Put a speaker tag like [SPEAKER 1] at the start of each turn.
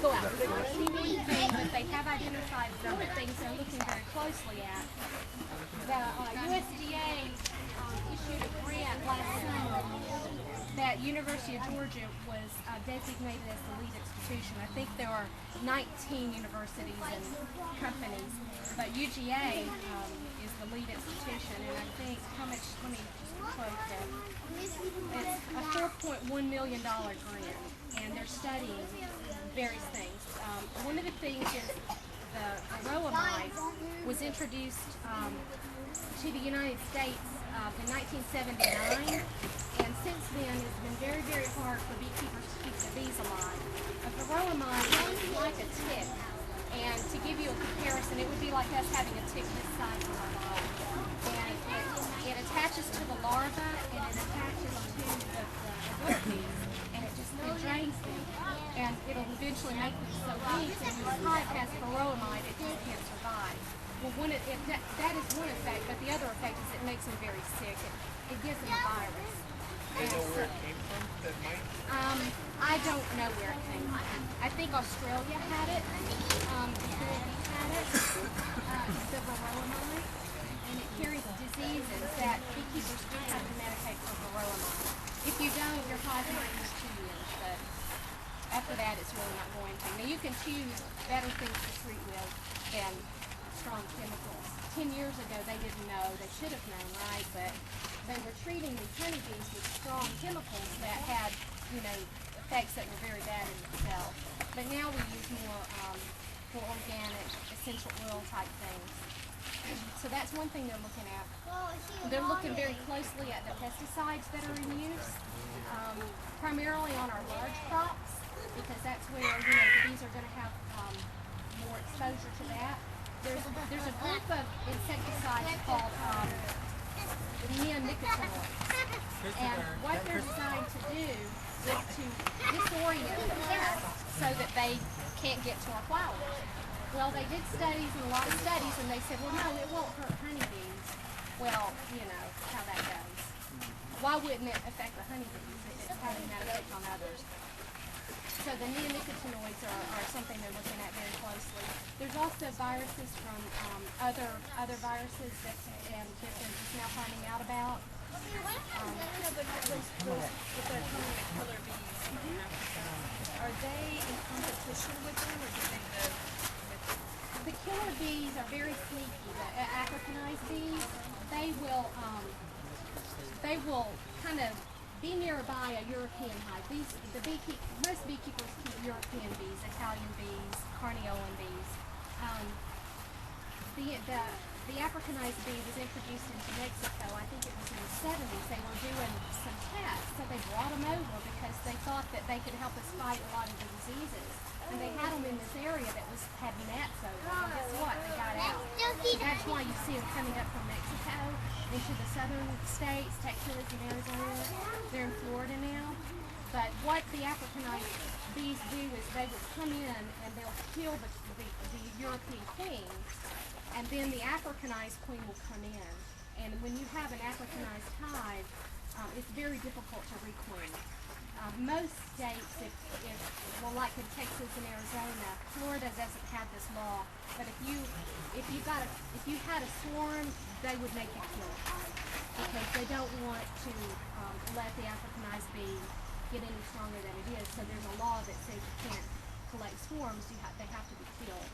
[SPEAKER 1] go out. Teeny thing, but they have identified some of the things they're looking very closely at. The USDA issued a grant last summer that University of Georgia was designated as the lead institution. I think there are 19 universities and companies, but UGA is the lead institution, and I think how much, let me just quote that. It's a $4.1 million grant, and they're studying various things. One of the things is the varroamide was introduced to the United States in 1979, and since then it's been very, very hard for beekeepers to keep the bees alive. A varroamide is like a tick, and to give you a comparison, it would be like us having a tick this size in our body. And it attaches to the larva, and it attaches to the adult bees, and it drains them. And it'll eventually make them so weak that when the hive has varroamide, it just can't survive. Well, that is one effect, but the other effect is it makes them very sick. It gives them a virus.
[SPEAKER 2] Do you know where it came from? That might.
[SPEAKER 1] I don't know where it came from. I think Australia had it. The Philippines had it. The varroamide, and it carries diseases that beekeepers do have to medicate for varroamide. If you don't, your hive might lose 2 years, but after that, it's really not going to. Now, you can choose better things to treat with than strong chemicals. 10 years ago, they didn't know. They should have known, right? But they were treating these honeybees with strong chemicals that had, effects that were very bad in themselves. But now we use more organic, essential oil type things. So that's one thing they're looking at. They're looking very closely at the pesticides that are in use, primarily on our large crops, because that's where the bees are going to have more exposure to that. There's a group of insecticides called neonicotinoids, and what they're designed to do is to disorient the pest so that they can't get to our flowers. Well, they did studies and a lot of studies, and they said, well, no, it won't hurt honeybees. Well, you know how that goes. Why wouldn't it affect the honeybees if it's having that effect on others? So the neonicotinoids are something they're looking at very closely. There's also viruses from other viruses that they're just now finding out about.
[SPEAKER 3] But those with the killer bees in Africa, are they in competition with them, or do you think
[SPEAKER 1] the killer bees are very sneaky? The Africanized bees, they will kind of be nearby a European hive. Most beekeepers keep European bees, Italian bees, Carniolan bees. The Africanized bee was introduced into Mexico, I think it was in the 70s. They were doing some tests, so they brought them over because they thought that they could help us fight a lot of the diseases. And they had them in this area that had gnats over. And guess what? They got out. So that's why you see them coming up from Mexico into the southern states, Texas and Arizona. They're in Florida now. But what the Africanized bees do is they will come in and they'll kill the European queen, and then the Africanized queen will come in. And when you have an Africanized hive, it's very difficult to requeen. Most states, like in Texas and Arizona, Florida doesn't have this law. But if you had a swarm, they would make you kill it because they don't want to let the Africanized bee get any stronger than it is. So there's a law that says you can't collect swarms; they have to be killed.